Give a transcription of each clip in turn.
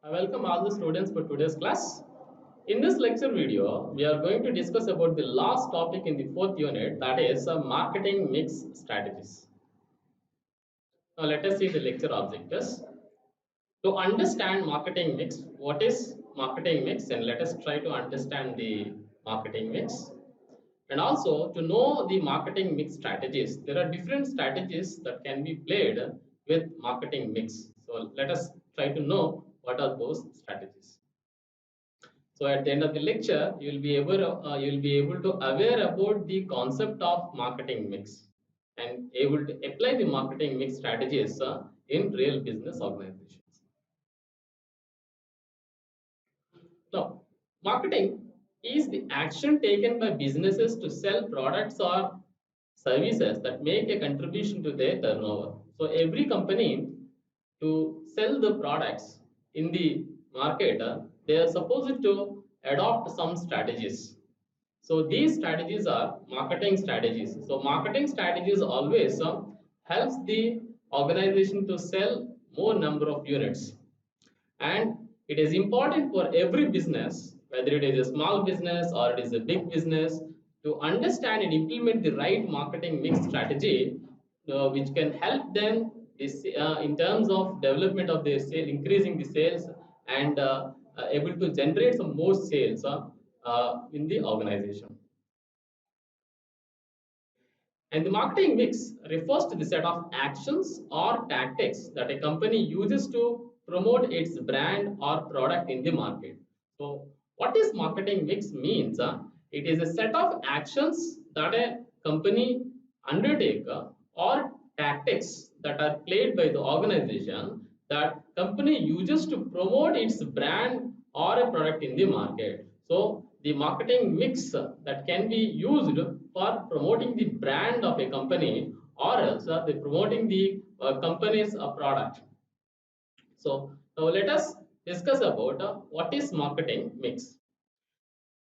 I welcome all the students for today's class. In this lecture video, we are going to discuss about the last topic in the fourth unit, that is marketing mix strategies. Now let us see the lecture objectives. To understand marketing mix, what is marketing mix, and let us try to understand the marketing mix. And also to know the marketing mix strategies. There are different strategies that can be played with marketing mix. So let us try to know what are those strategies. So at the end of the lecture, you will be able to aware about the concept of marketing mix and able to apply the marketing mix strategies in real business organizations. Now, marketing is the action taken by businesses to sell products or services that make a contribution to their turnover. So every company to sell the products in the market, they are supposed to adopt some strategies. So these strategies are marketing strategies. So marketing strategies always helps the organization to sell more number of units, and it is important for every business, whether it is a small business or it is a big business, to understand and implement the right marketing mix strategy, which can help them in terms of development of their sale, increasing the sales, and able to generate some more sales in the organization. And the marketing mix refers to the set of actions or tactics that a company uses to promote its brand or product in the market. So, what is marketing mix means? It is a set of actions that a company undertake or tactics that are played by the organization that company uses to promote its brand or a product in the market. So the marketing mix that can be used for promoting the brand of a company, or else the promoting the company's product. So now let us discuss about what is marketing mix.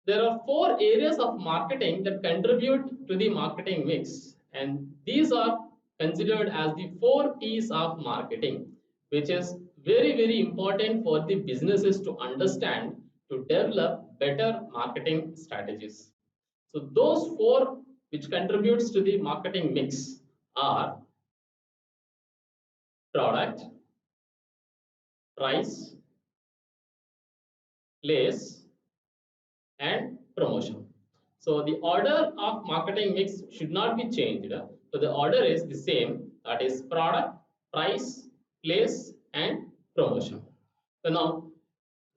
There are four areas of marketing that contribute to the marketing mix, and these are considered as the four P's of marketing, which is very important for the businesses to understand to develop better marketing strategies. So those four which contributes to the marketing mix are product, price, place, and promotion. So the order of marketing mix should not be changed. So the order is the same, that is product, price, place, and promotion. So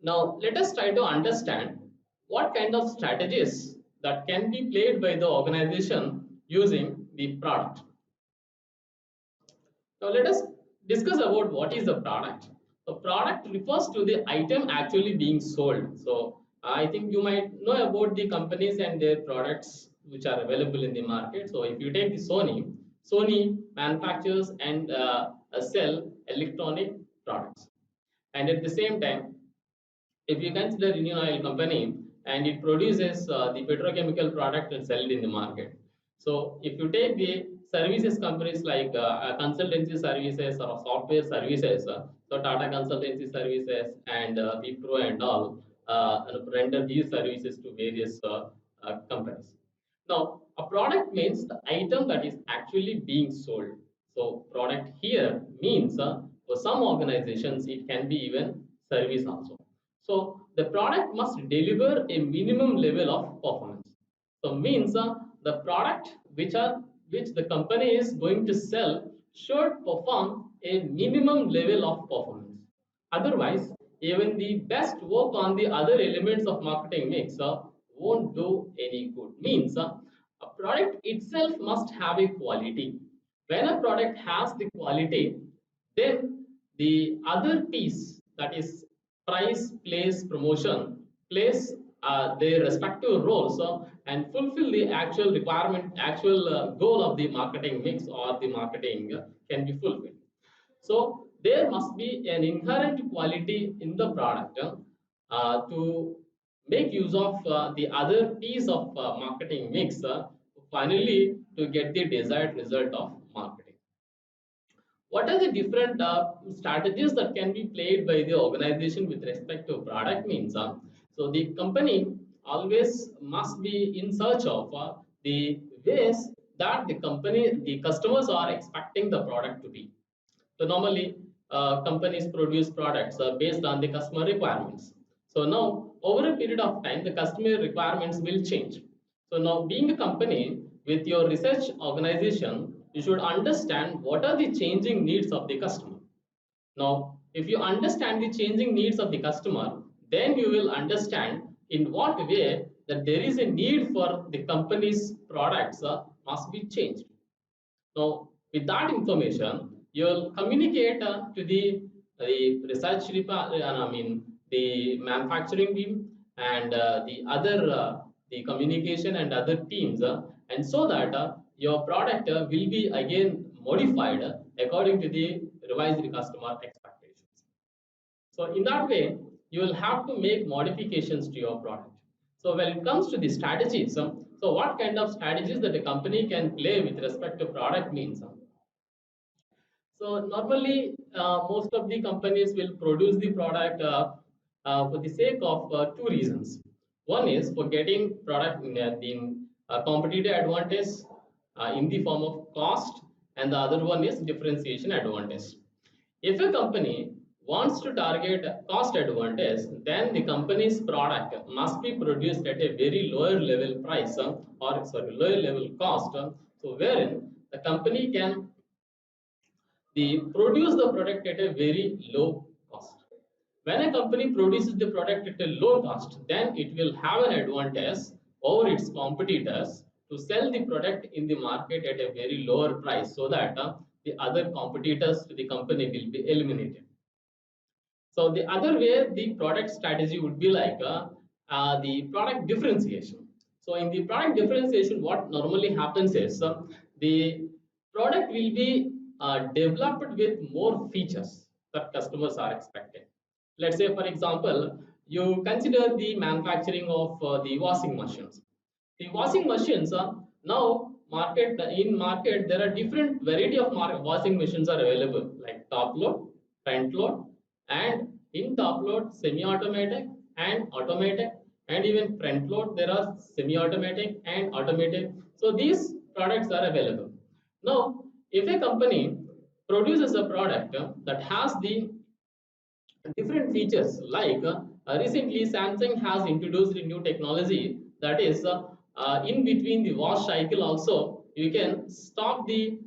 now let us try to understand what kind of strategies that can be played by the organization using the product. Now let us discuss about what is the product. The product refers to the item actually being sold. So I think you might know about the companies and their products which are available in the market. So if you take the Sony manufactures and sell electronic products. And at the same time, if you consider Indian Oil Company, and it produces the petrochemical product and sell it in the market. So if you take the services companies like consultancy services or software services, so Tata Consultancy Services and Wipro and all render these services to various companies. Now, a product means the item that is actually being sold. So product here means for some organizations it can be even service also. So the product must deliver a minimum level of performance. So means the product which the company is going to sell should perform a minimum level of performance. Otherwise, even the best work on the other elements of marketing mix won't do any good. Means a product itself must have a quality. When a product has the quality, then the other piece, that is price, place, promotion, place their respective roles and fulfill the actual requirement, actual goal of the marketing mix or the marketing can be fulfilled. So there must be an inherent quality in the product to make use of the other piece of marketing mix finally to get the desired result of marketing. What are the different strategies that can be played by the organization with respect to product means? So the company always must be in search of the ways that the customers are expecting the product to be. So normally, companies produce products based on the customer requirements. So now, over a period of time, the customer requirements will change. So now, being a company with your research organization, you should understand what are the changing needs of the customer. Now, if you understand the changing needs of the customer, then you will understand in what way that there is a need for the company's products must be changed. So with that information, you'll communicate to the research department, I mean the manufacturing team and the communication and other teams, and so that your product will be again modified according to the revised customer expectations. So in that way, you will have to make modifications to your product. So when it comes to the strategies, so what kind of strategies that a company can play with respect to product means? So normally, most of the companies will produce the product for the sake of two reasons. One is for getting product in competitive advantage in the form of cost, and the other one is differentiation advantage. If a company wants to target cost advantage, then the company's product must be produced at a very lower level price or sorry lower level cost. So wherein the company can produce the product at a very low cost. When a company produces the product at a low cost, then it will have an advantage over its competitors to sell the product in the market at a very lower price so that the other competitors to the company will be eliminated. So the other way the product strategy would be like the product differentiation. So in the product differentiation, what normally happens is the product will be developed with more features that customers are expecting. Let's say, for example, you consider the manufacturing of the washing machines. The washing machines now market there are different variety of washing machines are available like top load, front load, and in top load semi-automatic and automatic, and even front load there are semi-automatic and automatic. So these products are available. Now, if a company produces a product that has the different features like recently Samsung has introduced a new technology that is in between the wash cycle also you can stop the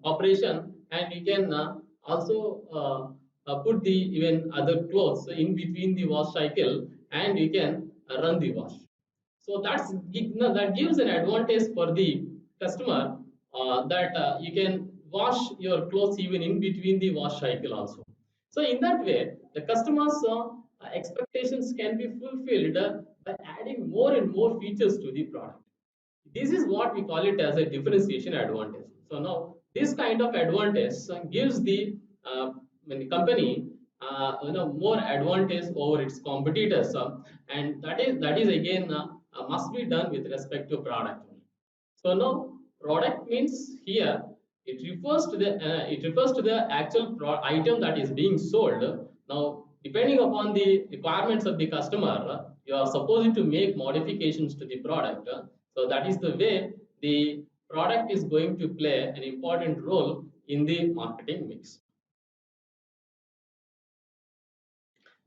operation, and you can also put the even other clothes in between the wash cycle, and you can run the wash. So that gives an advantage for the customer that you can wash your clothes even in between the wash cycle also. So in that way, the customers' expectations can be fulfilled by adding more and more features to the product. This is what we call it as a differentiation advantage. So now this kind of advantage gives when the company more advantage over its competitors, and that is again must be done with respect to product. So now product means here it refers to the actual item that is being sold. Now depending upon the requirements of the customer, you are supposed to make modifications to the product. So that is the way the product is going to play an important role in the marketing mix.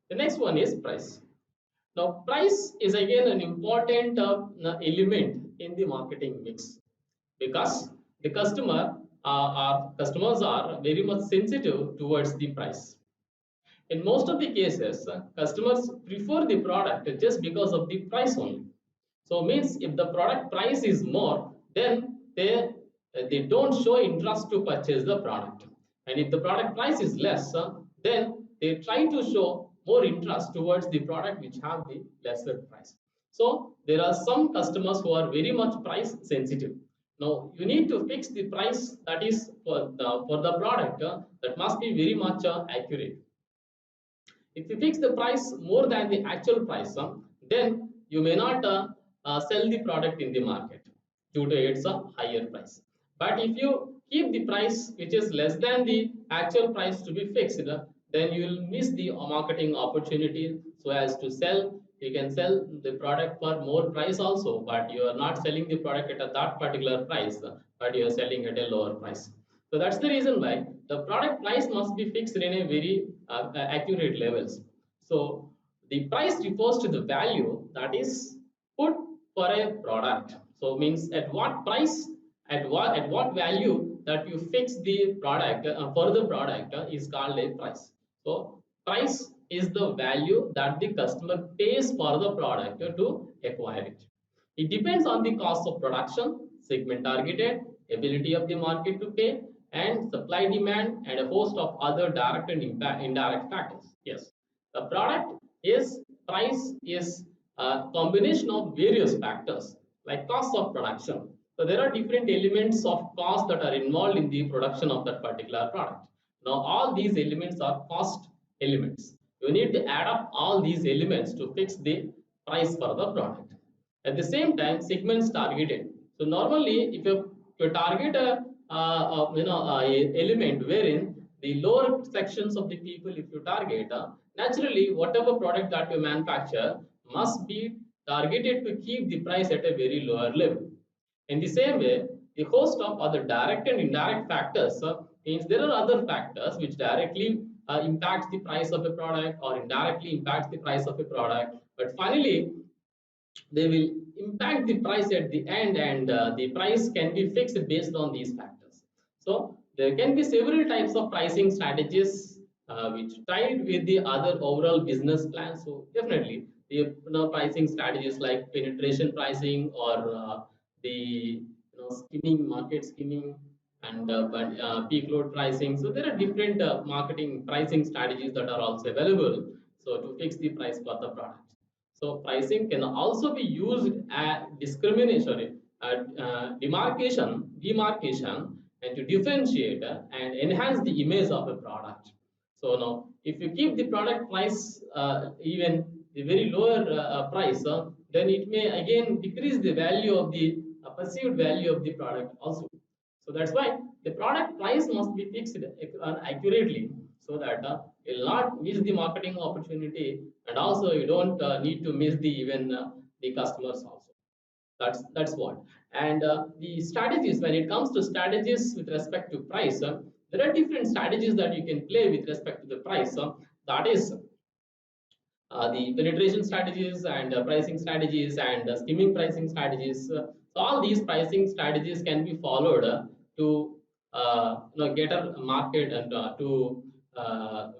The next one is price. Now, price is again an important element in the marketing mix because the customers are very much sensitive towards the price. In most of the cases, customers prefer the product just because of the price only. So means if the product price is more, then they don't show interest to purchase the product. And if the product price is less, then they try to show more interest towards the product which have the lesser price. So there are some customers who are very much price sensitive. Now you need to fix the price that is for the product that must be very much accurate. If you fix the price more than the actual price, then you may not sell the product in the market due to its higher price. But if you keep the price which is less than the actual price to be fixed, then you will miss the marketing opportunity so as to sell. You can sell the product for more price also, but you are not selling the product at that particular price, but you are selling at a lower price. So that's the reason why the product price must be fixed in a very accurate levels. So the price refers to the value that is put for a product. So means at what price, at what value that you fix the product for the product is called a price. So price is the value that the customer pays for the product to acquire it. It depends on the cost of production, segment targeted, ability of the market to pay, and supply demand, and a host of other direct and indirect factors. Yes, the product is price is a combination of various factors like cost of production. So there are different elements of cost that are involved in the production of that particular product. Now all these elements are cost elements. You need to add up all these elements to fix the price for the product. At the same time, segments targeted. So normally, if you target a element wherein the lower sections of the people, if you target, naturally whatever product that you manufacture must be targeted to keep the price at a very lower level. In the same way, the host of other direct and indirect factors means there are other factors which directly impacts the price of a product or indirectly impacts the price of a product. But finally, they will impact the price at the end, and the price can be fixed based on these factors. So there can be several types of pricing strategies which tied with the other overall business plan. So definitely the pricing strategies like penetration pricing or the skimming, market skimming, and peak load pricing. So there are different marketing pricing strategies that are also available, so to fix the price for the product. So pricing can also be used as discrimination, demarcation, and to differentiate and enhance the image of a product. So now, if you keep the product price even the very lower price, then it may again decrease the value of the perceived value of the product also. So that's why the product price must be fixed accurately so that you'll not miss the marketing opportunity, and also you don't need to miss the even the customers also. That's what. And the strategies, when it comes to strategies with respect to price, there are different strategies that you can play with respect to the price. That is the penetration strategies and pricing strategies and skimming pricing strategies. So all these pricing strategies can be followed to get a market and to uh,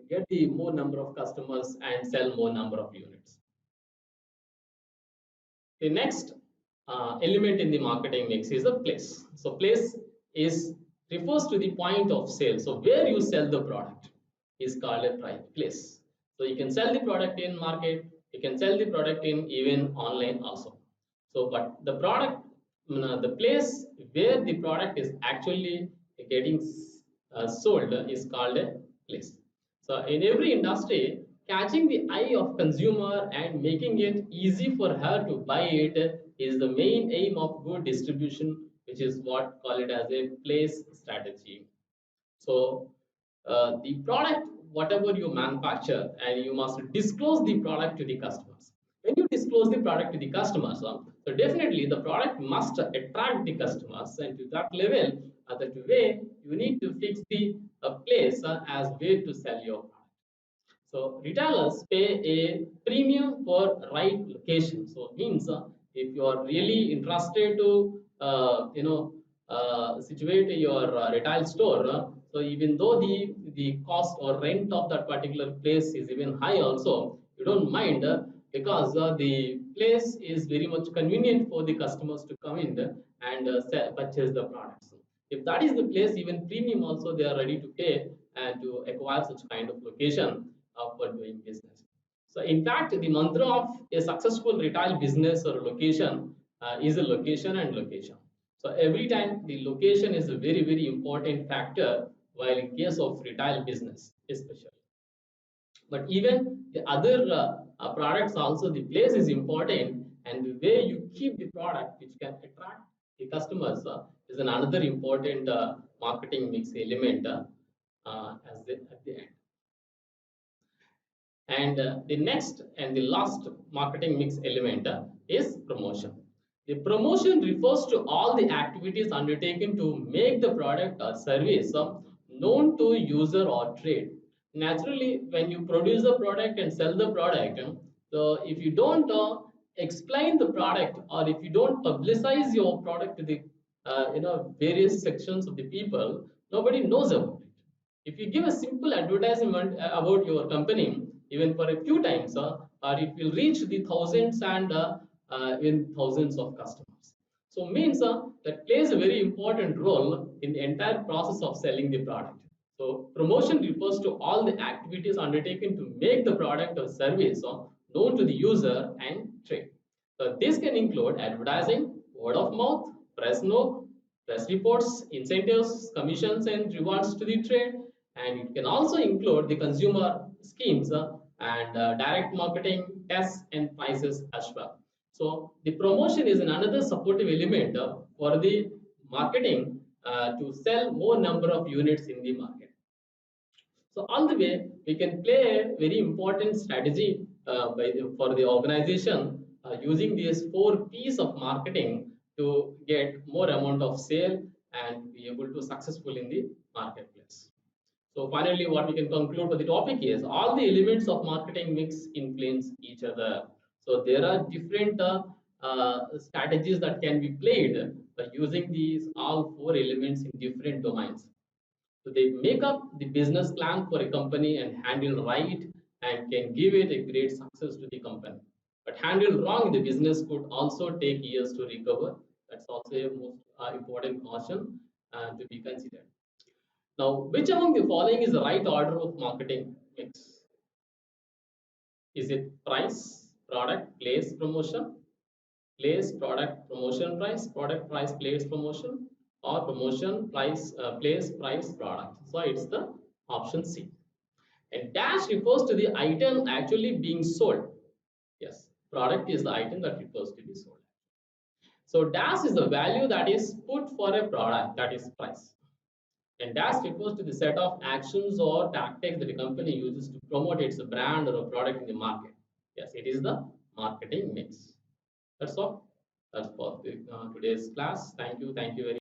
get the more number of customers and sell more number of units. The next element in the marketing mix is the place. So place is refers to the point of sale. So where you sell the product is called a place. So you can sell the product in market, you can sell the product in even online also. So but the product, the place where the product is actually getting sold is called a place. So in every industry, catching the eye of consumer and making it easy for her to buy it is the main aim of good distribution, which is what call it as a place strategy. So the product, whatever you manufacture, and you must disclose the product to the customers. When you disclose the product to the customers, so definitely the product must attract the customers, and to that level, that way you need to fix the place as way to sell your product. So retailers pay a premium for right location. So it means if you are really interested to situate your retail store, so even though the cost or rent of that particular place is even high, also you don't mind because the place is very much convenient for the customers to come in and purchase the products. If that is the place, even premium also they are ready to pay and to acquire such kind of location for doing business. So in fact, the mantra of a successful retail business or location is a location and location. So every time the location is a very, very important factor while in case of retail business especially. But even the other products also, the place is important, and the way you keep the product which can attract the customers is another important marketing mix element at the end. And the next and the last marketing mix element is promotion. The promotion refers to all the activities undertaken to make the product or service known to user or trade. Naturally, when you produce a product and sell the product, so if you don't explain the product, or if you don't publicize your product to the various sections of the people, nobody knows about it. If you give a simple advertisement about your company, even for a few times, it will reach the thousands and in thousands of customers. So means that plays a very important role in the entire process of selling the product. So promotion refers to all the activities undertaken to make the product or service known to the user and trade. So this can include advertising, word of mouth, press note, press reports, incentives, commissions, and rewards to the trade. And it can also include the consumer schemes and direct marketing, tests, and prices as well. So the promotion is another supportive element for the marketing to sell more number of units in the market. So all the way, we can play a very important strategy for the organization using these four P's of marketing to get more amount of sale and be able to successful in the marketplace. So finally, what we can conclude for the topic is all the elements of marketing mix influence each other. So there are different strategies that can be played by using these all four elements in different domains. So they make up the business plan for a company and handle right and can give it a great success to the company. But handle wrong, the business could also take years to recover. That's also a most important caution to be considered. Now, which among the following is the right order of marketing mix? Is it price, product, place, promotion? Place, product, promotion, price, place, promotion, or promotion, price, place, price, product. So it's the option C. And dash refers to the item actually being sold. Yes, product is the item that refers to be sold. So dash is the value that is put for a product, that is price. And dash refers to the set of actions or tactics that a company uses to promote its brand or a product in the market. Yes, it is the marketing mix. That's all. That's for today's class. Thank you. Thank you very much.